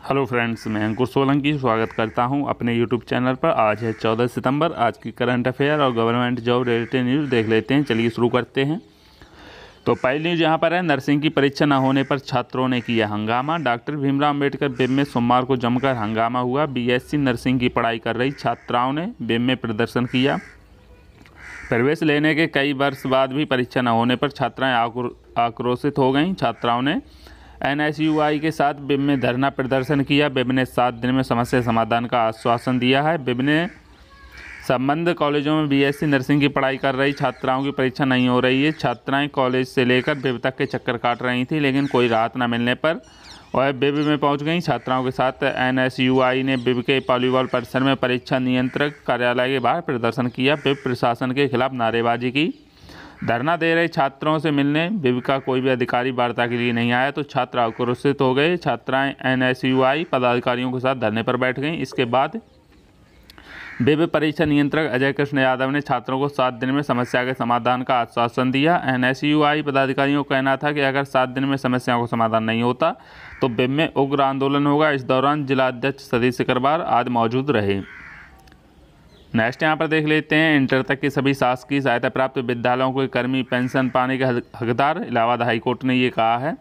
Hello friends, मैं अंकुर सोलंकी स्वागत करता हूं अपने यूट्यूब चैनल पर। आज है 14 सितंबर। आज की करंट अफेयर और गवर्नमेंट जॉब रिलेटेड न्यूज़ देख लेते हैं। चलिए शुरू करते हैं। तो पहली न्यूज़ यहाँ पर है, नर्सिंग की परीक्षा न होने पर छात्रों ने किया हंगामा। डॉक्टर भीमराव अम्बेडकर बिम में सोमवार को जमकर हंगामा हुआ। बीएससी नर्सिंग की पढ़ाई कर रही छात्राओं ने बिम में प्रदर्शन किया। प्रवेश लेने के कई वर्ष बाद भी परीक्षा न होने पर छात्राएं आक्रोशित हो गईं। छात्राओं ने एनएसयूआई के साथ बिम में धरना प्रदर्शन किया। बिम ने 7 दिन में समस्या समाधान का आश्वासन दिया है। बिम ने संबद्ध कॉलेजों में बीएससी नर्सिंग की पढ़ाई कर रही छात्राओं की परीक्षा नहीं हो रही है। छात्राएं कॉलेज से लेकर बिम तक के चक्कर काट रही थी, लेकिन कोई राहत न मिलने पर वह बिम में पहुंच गई। छात्राओं के साथ एनएसयूआई ने बिम के वॉलीबॉल परिसर में परीक्षा नियंत्रक कार्यालय के बाहर प्रदर्शन किया। बिम प्रशासन के खिलाफ नारेबाजी की। धरना दे रहे छात्रों से मिलने बिम का कोई भी अधिकारी वार्ता के लिए नहीं आया तो छात्र आक्रोशित हो गए। छात्राएं एनएसयूआई पदाधिकारियों के साथ धरने पर बैठ गईं। इसके बाद बिम परीक्षा नियंत्रक अजय कृष्ण यादव ने छात्रों को 7 दिन में समस्या के समाधान का आश्वासन दिया। एनएसयूआई पदाधिकारियों का कहना था कि अगर 7 दिन में समस्याओं का समाधान नहीं होता तो बिम में उग्र आंदोलन होगा। इस दौरान जिलाध्यक्ष सतीश सिकरवार आदि मौजूद रहे। नेक्स्ट यहाँ पर देख लेते हैं, इंटर तक के सभी शासकीय सहायता प्राप्त विद्यालयों को कर्मी पेंशन पाने के हकदार। इलाहाबाद हाईकोर्ट ने ये कहा है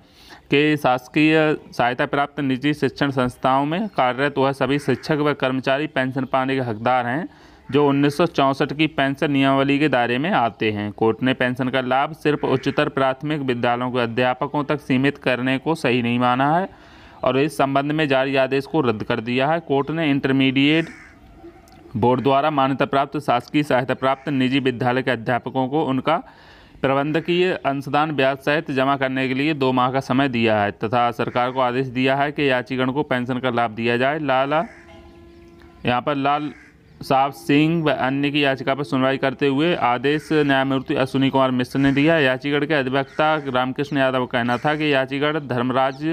कि शासकीय सहायता प्राप्त निजी शिक्षण संस्थाओं में कार्यरत वह सभी शिक्षक व कर्मचारी पेंशन पाने के हकदार हैं जो 1964 की पेंशन नियमावली के दायरे में आते हैं। कोर्ट ने पेंशन का लाभ सिर्फ उच्चतर प्राथमिक विद्यालयों के अध्यापकों तक सीमित करने को सही नहीं माना है और इस संबंध में जारी आदेश को रद्द कर दिया है। कोर्ट ने इंटरमीडिएट बोर्ड द्वारा मान्यता प्राप्त शासकीय सहायता प्राप्त निजी विद्यालय के अध्यापकों को उनका प्रबंधकीय अंशदान ब्याज सहित जमा करने के लिए 2 माह का समय दिया है तथा सरकार को आदेश दिया है कि यात्रीगण को पेंशन का लाभ दिया जाए। लाल साहब सिंह व अन्य की याचिका पर सुनवाई करते हुए आदेश न्यायमूर्ति अश्विनी कुमार मिश्र ने दिया। याचिगढ़ के अधिवक्ता रामकृष्ण यादव का कहना था कि याचिगढ़ धर्मराज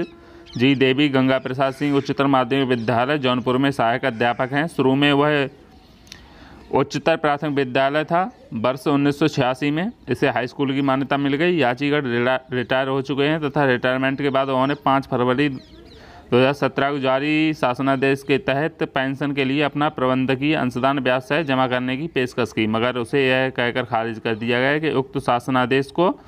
जी देवी गंगा प्रसाद सिंह उच्चतर माध्यमिक विद्यालय जौनपुर में सहायक अध्यापक हैं। शुरू में वह उच्चतर प्राथमिक विद्यालय था। वर्ष 1986 में इसे हाई स्कूल की मान्यता मिल गई। याचिगढ़ रिटायर हो चुके हैं तथा रिटायरमेंट के बाद उन्होंने 5 फरवरी 2017 को जारी शासनादेश के तहत पेंशन के लिए अपना प्रबंधकीय अंशदान ब्याज सहित जमा करने की पेशकश की, मगर उसे यह कहकर खारिज कर दिया गया कि उक्त शासनादेश को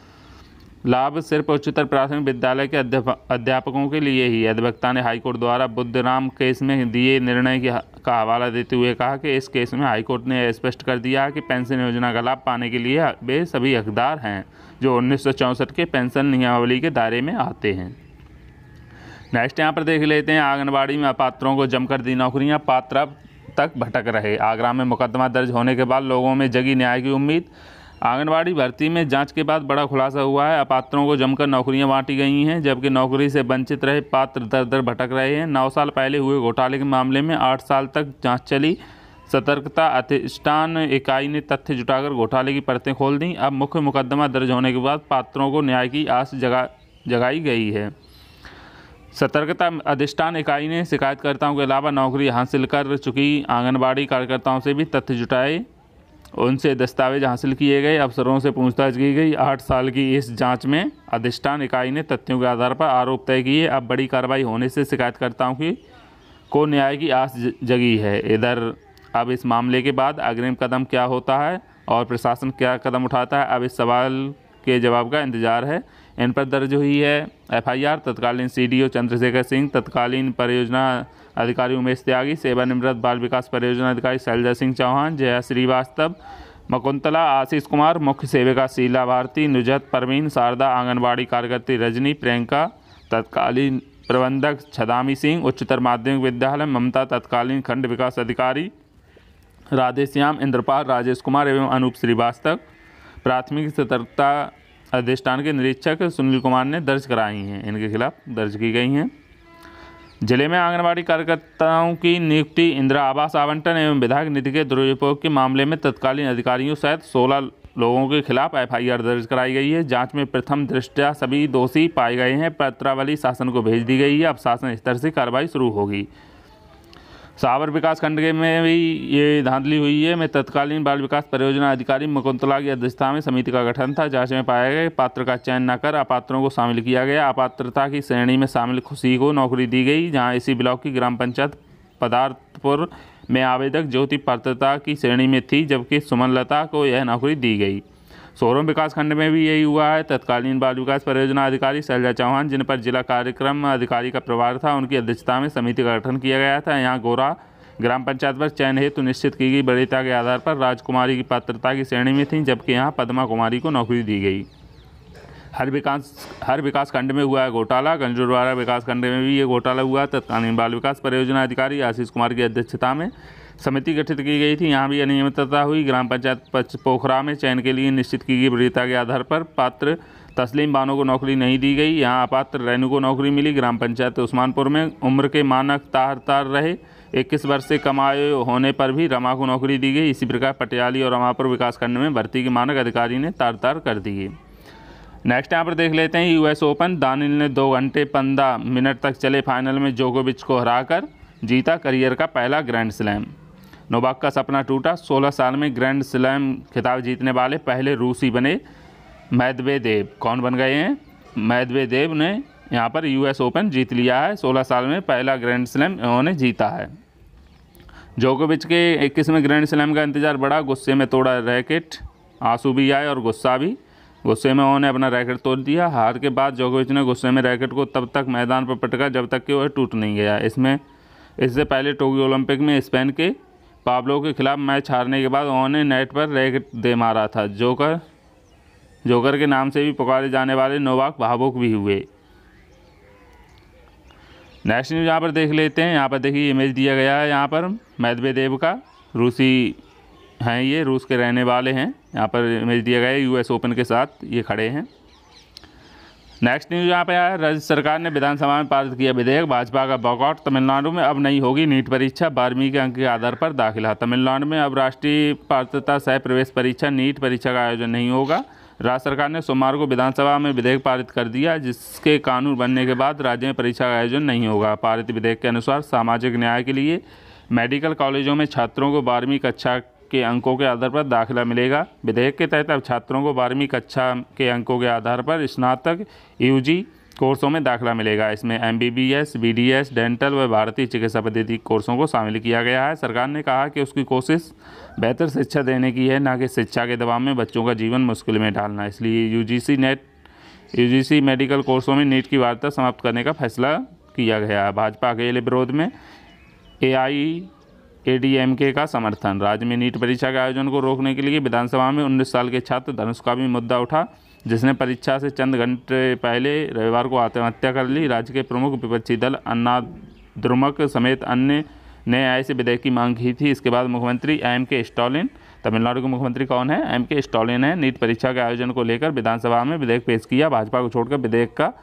लाभ सिर्फ उच्चतर प्राथमिक विद्यालय के अध्यापकों के लिए ही। अधिवक्ता ने हाईकोर्ट द्वारा बुद्धराम केस में दिए निर्णय का हवाला देते हुए कहा कि इस केस में हाईकोर्ट ने स्पष्ट कर दिया कि पेंशन योजना का लाभ पाने के लिए वे सभी हकदार हैं जो 1964 के पेंशन नियमावली के दायरे में आते हैं। नेक्स्ट यहाँ पर देख लेते हैं, आंगनबाड़ी में अपात्रों को जमकर दी नौकरियाँ, पात्र अब तक भटक रहे। आगरा में मुकदमा दर्ज होने के बाद लोगों में जगी न्याय की उम्मीद। आंगनबाड़ी भर्ती में जांच के बाद बड़ा खुलासा हुआ है। अपात्रों को जमकर नौकरियां बांटी गई हैं, जबकि नौकरी से वंचित रहे पात्र दर दर भटक रहे हैं। 9 साल पहले हुए घोटाले के मामले में 8 साल तक जांच चली। सतर्कता अधिष्ठान इकाई ने तथ्य जुटाकर घोटाले की परतें खोल दी। अब मुख्य मुकदमा दर्ज होने के बाद पात्रों को न्याय की आस जगाई गई है। सतर्कता अधिष्ठान इकाई ने शिकायतकर्ताओं के अलावा नौकरी हासिल कर चुकी आंगनबाड़ी कार्यकर्ताओं से भी तथ्य जुटाए, उनसे दस्तावेज हासिल किए गए, अफसरों से पूछताछ की गई। 8 साल की इस जांच में अधिष्ठान इकाई ने तथ्यों के आधार पर आरोप तय किए। अब बड़ी कार्रवाई होने से शिकायतकर्ताओं को न्याय की आस जगी है। इधर अब इस मामले के बाद अग्रिम कदम क्या होता है और प्रशासन क्या कदम उठाता है, अब इस सवाल के जवाब का इंतजार है। इन पर दर्ज हुई है एफआईआर। तत्कालीन सीडीओ चंद्रशेखर सिंह, तत्कालीन परियोजना अधिकारी उमेश त्यागी, सेवानिवृत्त बाल विकास परियोजना अधिकारी शैलजा सिंह चौहान, जया श्रीवास्तव, मकुंतला, आशीष कुमार, मुख्य सेविका शीला भारती, नुजहत परवीन, शारदा, आंगनबाड़ी कार्यकर्त्री रजनी, प्रियंका, तत्कालीन प्रबंधक छदामी सिंह, उच्चतर माध्यमिक विद्यालय ममता, तत्कालीन खंड विकास अधिकारी राधेश्याम, इंद्रपाल, राजेश कुमार एवं अनूप श्रीवास्तव, प्राथमिक सतर्कता अधिष्ठान के निरीक्षक सुनील कुमार ने दर्ज कराई हैं, इनके खिलाफ दर्ज की गई हैं। जिले में आंगनबाड़ी कार्यकर्ताओं की नियुक्ति, इंदिरा आवास आवंटन एवं विधायक निधि के दुरुपयोग के मामले में तत्कालीन अधिकारियों सहित 16 लोगों के खिलाफ एफआईआर दर्ज कराई गई है। जांच में प्रथम दृष्टया सभी दोषी पाए गए हैं। पत्रावली शासन को भेज दी गई है। अब शासन स्तर से कार्रवाई शुरू होगी। सावर विकास खंड के में भी ये धांधली हुई है। में तत्कालीन बाल विकास परियोजना अधिकारी मुकुंतला की अध्यक्षता में समिति का गठन था। जांच में पाया गया पात्र का चयन न कर अपात्रों को शामिल किया गया। अपात्रता की श्रेणी में शामिल खुशी को नौकरी दी गई, जहां इसी ब्लॉक की ग्राम पंचायत पदार्थपुर में आवेदक ज्योति पात्रता की श्रेणी में थी, जबकि सुमनलता को यह नौकरी दी गई। सोहरम विकास खंड में भी यही हुआ है। तत्कालीन बाल विकास परियोजना अधिकारी शैलजा चौहान, जिन पर जिला कार्यक्रम अधिकारी का प्रभार था, उनकी अध्यक्षता में समिति का गठन किया गया था। यहाँ गोरा ग्राम पंचायत पर चयन हेतु निश्चित की गई वरीयता के आधार पर राजकुमारी की पात्रता की श्रेणी में थी, जबकि यहाँ पद्मा कुमारी को नौकरी दी गई। हर विकास खंड में हुआ है घोटाला। गंजूरवाड़ा विकास खंड में भी ये घोटाला हुआ। तत्कालीन बाल विकास परियोजना अधिकारी आशीष कुमार की अध्यक्षता में समिति गठित की गई थी। यहाँ भी अनियमितता हुई। ग्राम पंचायत पोखरा में चयन के लिए निश्चित की गई वरीयता के आधार पर पात्र तस्लीम बानो को नौकरी नहीं दी गई। यहाँ अपात्र रेनू को नौकरी मिली। ग्राम पंचायत उस्मानपुर में उम्र के मानक तार रहे 21 वर्ष से कम आयु होने पर भी रमा को नौकरी दी गई। इसी प्रकार पटियाली और रमापुर विकासखंड में भर्ती के मानक अधिकारी ने तार कर दिए। नेक्स्ट यहाँ पर देख लेते हैं यूएस ओपन। दानिल ने 2 घंटे 15 मिनट तक चले फाइनल में जोकोविच को हराकर जीता करियर का पहला ग्रैंड स्लैम। नोवाक का सपना टूटा। 16 साल में ग्रैंड स्लैम खिताब जीतने वाले पहले रूसी बने मेदवेदेव। कौन बन गए हैं? मेदवेदेव ने यहाँ पर यूएस ओपन जीत लिया है। 16 साल में पहला ग्रैंड स्लैम उन्होंने जीता है। जोकोविच के 21वें ग्रैंड स्लैम का इंतजार बढ़ा। गुस्से में तोड़ा रैकेट। आंसू भी आए और गुस्सा भी। गुस्से में उन्होंने अपना रैकेट तोड़ दिया। हार के बाद जोकोविच ने गुस्से में रैकेट को तब तक मैदान पर पटका जब तक कि वह टूट नहीं गया। इससे पहले टोक्यो ओलंपिक में स्पेन के पाब्लो के खिलाफ मैच हारने के बाद उन्होंने नेट पर रैकेट दे मारा था। जोकर के नाम से भी पुकारे जाने वाले नोवाक भावुक भी हुए। नेक्स्ट न्यूज़ यहाँ पर देख लेते हैं। यहाँ पर देखिए इमेज दिया गया है यहाँ पर मेदवेदेव का। रूसी हैं, ये रूस के रहने वाले हैं। यहाँ पर इमेज दिया गया है यूएस ओपन के साथ ये खड़े हैं। नेक्स्ट न्यूज़ यहाँ पे आया। राज्य सरकार ने विधानसभा में पारित किया विधेयक। भाजपा का बॉयकॉट। तमिलनाडु में अब नहीं होगी नीट परीक्षा। 12वीं के अंक के आधार पर दाखिला। तमिलनाडु में अब राष्ट्रीय पात्रता सह प्रवेश परीक्षा नीट परीक्षा का आयोजन नहीं होगा। राज्य सरकार ने सोमवार को विधानसभा में विधेयक पारित कर दिया, जिसके कानून बनने के बाद राज्य में परीक्षा का आयोजन नहीं होगा। पारित विधेयक के अनुसार सामाजिक न्याय के लिए मेडिकल कॉलेजों में छात्रों को 12वीं कक्षा के अंकों के आधार पर दाखिला मिलेगा। विधेयक के तहत अब छात्रों को 12वीं कक्षा के अंकों के आधार पर स्नातक यूजी कोर्सों में दाखिला मिलेगा। इसमें MBBS, BDS, डेंटल व भारतीय चिकित्सा पद्धति कोर्सों को शामिल किया गया है। सरकार ने कहा कि उसकी कोशिश बेहतर शिक्षा देने की है, न कि शिक्षा के दबाव में बच्चों का जीवन मुश्किल में डालना। इसलिए UGC मेडिकल कोर्सों में नीट की वार्ता समाप्त करने का फैसला किया गया है। भाजपा अकेले विरोध में AIADMK का समर्थन। राज्य में नीट परीक्षा के आयोजन को रोकने के लिए विधानसभा में 19 साल के छात्र धनुष का भी मुद्दा उठा, जिसने परीक्षा से चंद घंटे पहले रविवार को आत्महत्या कर ली। राज्य के प्रमुख विपक्षी दल अन्ना द्रमुक समेत अन्य ने ऐसे विधेयक की मांग की थी। इसके बाद मुख्यमंत्री M.K. स्टालिन, तमिलनाडु के मुख्यमंत्री कौन है? M.K. स्टालिन है, नीट परीक्षा के आयोजन को लेकर विधानसभा में विधेयक पेश किया। भाजपा को छोड़कर विधेयक का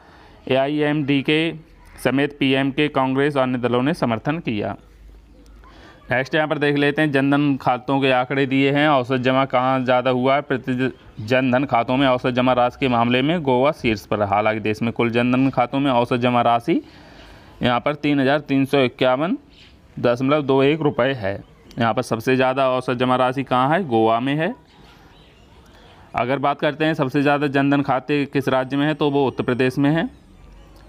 AIMDK समेत PMK, कांग्रेस और अन्य दलों ने समर्थन किया। नेक्स्ट यहाँ पर देख लेते हैं। जनधन खातों के आंकड़े दिए हैं। औसत जमा कहाँ ज़्यादा हुआ है? प्रति जनधन खातों में औसत जमा राशि के मामले में गोवा शीर्ष पर। हालांकि देश में कुल जनधन खातों में औसत जमा राशि यहाँ पर 3,351.21 रुपये है। यहाँ पर सबसे ज़्यादा औसत जमा राशि कहाँ है? गोवा में है। अगर बात करते हैं सबसे ज़्यादा जनधन खाते किस राज्य में है, तो वो उत्तर प्रदेश में है।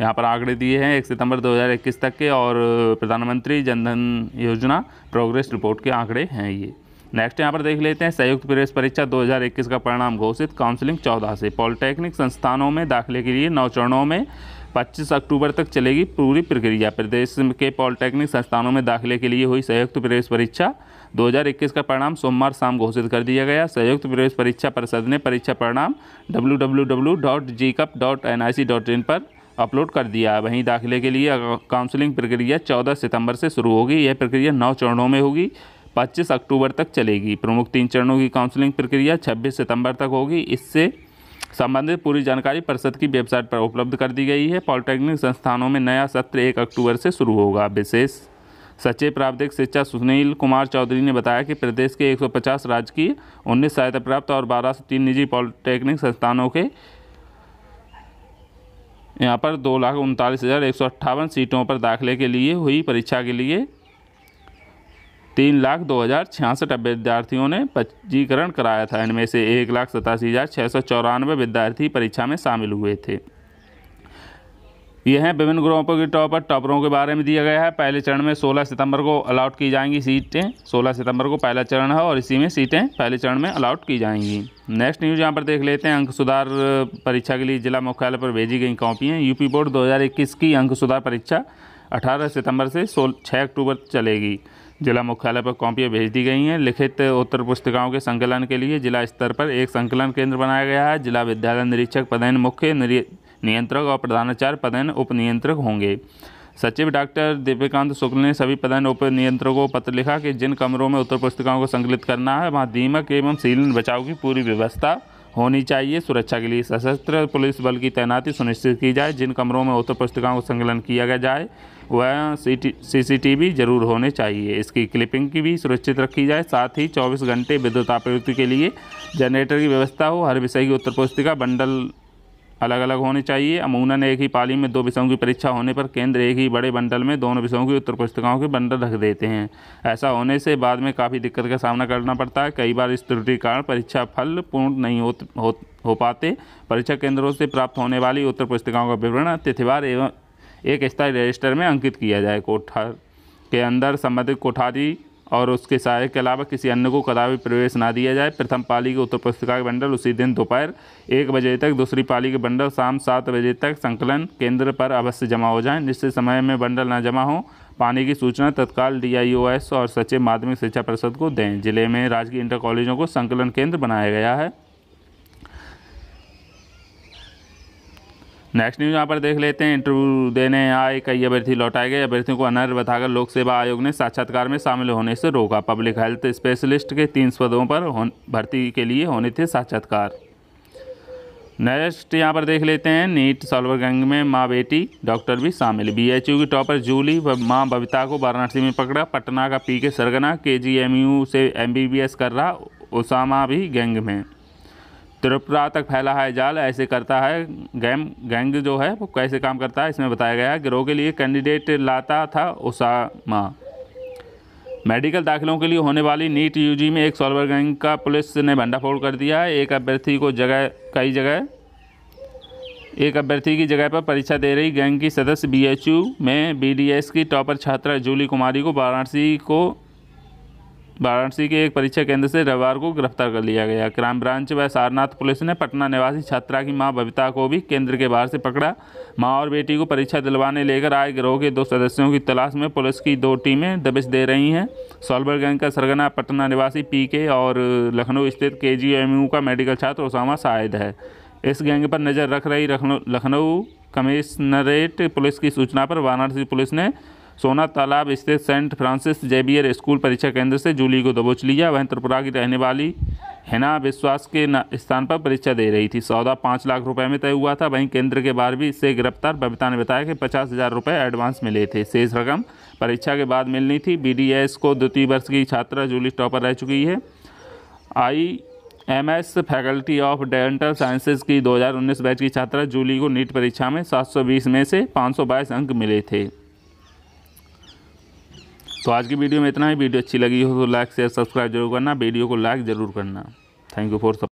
यहाँ पर आंकड़े दिए हैं 1 सितंबर 2021 तक के, और प्रधानमंत्री जनधन योजना प्रोग्रेस रिपोर्ट के आंकड़े हैं ये। नेक्स्ट यहाँ पर देख लेते हैं। संयुक्त प्रवेश परीक्षा 2021 का परिणाम घोषित। काउंसलिंग 14 से। पॉलिटेक्निक संस्थानों में दाखिले के लिए 9 चरणों में 25 अक्टूबर तक चलेगी पूरी प्रक्रिया। प्रदेश के पॉलिटेक्निक संस्थानों में दाखिले के लिए हुई संयुक्त प्रवेश परीक्षा 2021 का परिणाम सोमवार शाम घोषित कर दिया गया। संयुक्त प्रवेश परीक्षा परिषद ने परीक्षा परिणाम www.gcup.nic.in पर अपलोड कर दिया है। वहीं दाखिले के लिए काउंसलिंग प्रक्रिया 14 सितंबर से शुरू होगी। यह प्रक्रिया 9 चरणों में होगी, 25 अक्टूबर तक चलेगी। प्रमुख 3 चरणों की काउंसलिंग प्रक्रिया 26 सितंबर तक होगी। इससे संबंधित पूरी जानकारी परिषद की वेबसाइट पर उपलब्ध कर दी गई है। पॉलिटेक्निक संस्थानों में नया सत्र 1 अक्टूबर से शुरू होगा। विशेष सचिव प्राविधिक शिक्षा सुनील कुमार चौधरी ने बताया कि प्रदेश के 150 राजकीय, 19 सहायता प्राप्त और 1203 निजी पॉलिटेक्निक संस्थानों के यहाँ पर 2,39,158 सीटों पर दाखिले के लिए हुई परीक्षा के लिए 3,02,066 विद्यार्थियों ने पंजीकरण कराया था। इनमें से 1,87,694 विद्यार्थी परीक्षा में शामिल हुए थे। यह है विभिन्न ग्रुपों के टॉपरों के बारे में दिया गया है। पहले चरण में 16 सितंबर को अलॉट की जाएंगी सीटें। 16 सितंबर को पहला चरण है और इसी में सीटें पहले चरण में अलॉट की जाएंगी। नेक्स्ट न्यूज़ यहाँ पर देख लेते हैं। अंक सुधार परीक्षा के लिए जिला मुख्यालय पर भेजी गई कॉपियाँ। यूपी बोर्ड 2021 की अंक सुधार परीक्षा 18 सितंबर से 6 अक्टूबर चलेगी। जिला मुख्यालय पर कॉपियाँ भेज दी गई हैं। लिखित उत्तर पुस्तिकाओं के संकलन के लिए जिला स्तर पर एक संकलन केंद्र बनाया गया है। जिला विद्यालय निरीक्षक पदेन मुख्य नियंत्रक और प्रधानाचार्य पदेन उप नियंत्रक होंगे। सचिव डॉक्टर दिव्यकांत शुक्ल ने सभी पदेन उप नियंत्रकों को पत्र लिखा कि जिन कमरों में उत्तर पुस्तिकाओं को संकलित करना है वहाँ दीमक एवं सीलन बचाव की पूरी व्यवस्था होनी चाहिए। सुरक्षा के लिए सशस्त्र पुलिस बल की तैनाती सुनिश्चित की जाए। जिन कमरों में उत्तर पुस्तिकाओं को संकलन किया जाए वह CCTV जरूर होने चाहिए। इसकी क्लिपिंग की भी सुरक्षित रखी जाए। साथ ही 24 घंटे विद्युत आपूर्ति के लिए जनरेटर की व्यवस्था हो। हर विषय की उत्तर पुस्तिका बंडल अलग अलग होने चाहिए। अमूमन एक ही पाली में 2 विषयों की परीक्षा होने पर केंद्र एक ही बड़े बंडल में दोनों विषयों की उत्तर पुस्तिकाओं के बंडल रख देते हैं। ऐसा होने से बाद में काफ़ी दिक्कत का सामना करना पड़ता है। कई बार इस त्रुटि के कारण परीक्षा फल पूर्ण नहीं हो पाते। परीक्षा केंद्रों से प्राप्त होने वाली उत्तर पुस्तिकाओं का विवरण तिथिवार एवं एक स्थायी रजिस्टर में अंकित किया जाए। कोठार के अंदर संबंधित कोठारी और उसके सहायक के अलावा किसी अन्य को कदापि प्रवेश ना दिया जाए। प्रथम पाली के उत्तर पुस्तिका के बंडल उसी दिन दोपहर 1 बजे तक, दूसरी पाली के बंडल शाम 7 बजे तक संकलन केंद्र पर अवश्य जमा हो जाएं। निश्चित समय में बंडल न जमा हो पाने की सूचना तत्काल DIOS और सचिव माध्यमिक शिक्षा परिषद को दें। जिले में राजकीय इंटर कॉलेजों को संकलन केंद्र बनाया गया है। नेक्स्ट न्यूज़ यहाँ पर देख लेते हैं। इंटरव्यू देने आए कई अभ्यर्थी लौटाए गए। अभ्यर्थियों को अनर्ह बताकर लोक सेवा आयोग ने साक्षात्कार में शामिल होने से रोका। पब्लिक हेल्थ स्पेशलिस्ट के 3 पदों पर भर्ती के लिए होने थे साक्षात्कार। नेक्स्ट यहाँ पर देख लेते हैं। नीट सॉल्वर गैंग में माँ बेटी डॉक्टर भी शामिल। BHU की टॉपर जूली व माँ बबीता को वाराणसी में पकड़ा। पटना का PK सरगना KGMU से MBBS कर रहा उसामा भी गैंग में। त्रिपुरा तक फैला है जाल। ऐसे करता है गैंग जो है वो कैसे काम करता है इसमें बताया गया है। गिरोह के लिए कैंडिडेट लाता था उसामा। मेडिकल दाखिलों के लिए होने वाली नीट UG में एक सॉल्वर गैंग का पुलिस ने भंडाफोड़ कर दिया है। एक अभ्यर्थी की जगह पर परीक्षा दे रही गैंग की सदस्य BHU में BDS की टॉपर छात्रा जूली कुमारी को वाराणसी के एक परीक्षा केंद्र से रविवार को गिरफ्तार कर लिया गया। क्राइम ब्रांच व सारनाथ पुलिस ने पटना निवासी छात्रा की मां बबीता को भी केंद्र के बाहर से पकड़ा। मां और बेटी को परीक्षा दिलवाने लेकर आए गिरोह के 2 सदस्यों की तलाश में पुलिस की 2 टीमें दबिश दे रही हैं। सॉल्वर गैंग का सरगना पटना निवासी PK और लखनऊ स्थित KGMU का मेडिकल छात्र उसामा शाहिद है। इस गैंग पर नज़र रख रही लखनऊ कमिश्नरेट पुलिस की सूचना पर वाराणसी पुलिस ने सोना तालाब स्थित सेंट फ्रांसिस जेवियर स्कूल परीक्षा केंद्र से जूली को दबोच लिया। वह त्रिपुरा की रहने वाली हिना विश्वास के स्थान पर परीक्षा दे रही थी। सौदा 5 लाख रुपए में तय हुआ था। वहीं केंद्र के बाहर भी इससे गिरफ्तार बबीता ने बताया कि 50,000 रुपये एडवांस मिले थे। शेष रकम परीक्षा के बाद मिलनी थी। BDS को 2य वर्ष की छात्रा जूली टॉपर रह चुकी है। IMS faculty of dental sciences की 2019 बैच की छात्रा जूली को नीट परीक्षा में 720 में से 522 अंक मिले थे। तो आज की वीडियो में इतना ही। वीडियो अच्छी लगी हो तो लाइक शेयर सब्सक्राइब जरूर करना। वीडियो को लाइक ज़रूर करना। Thank you for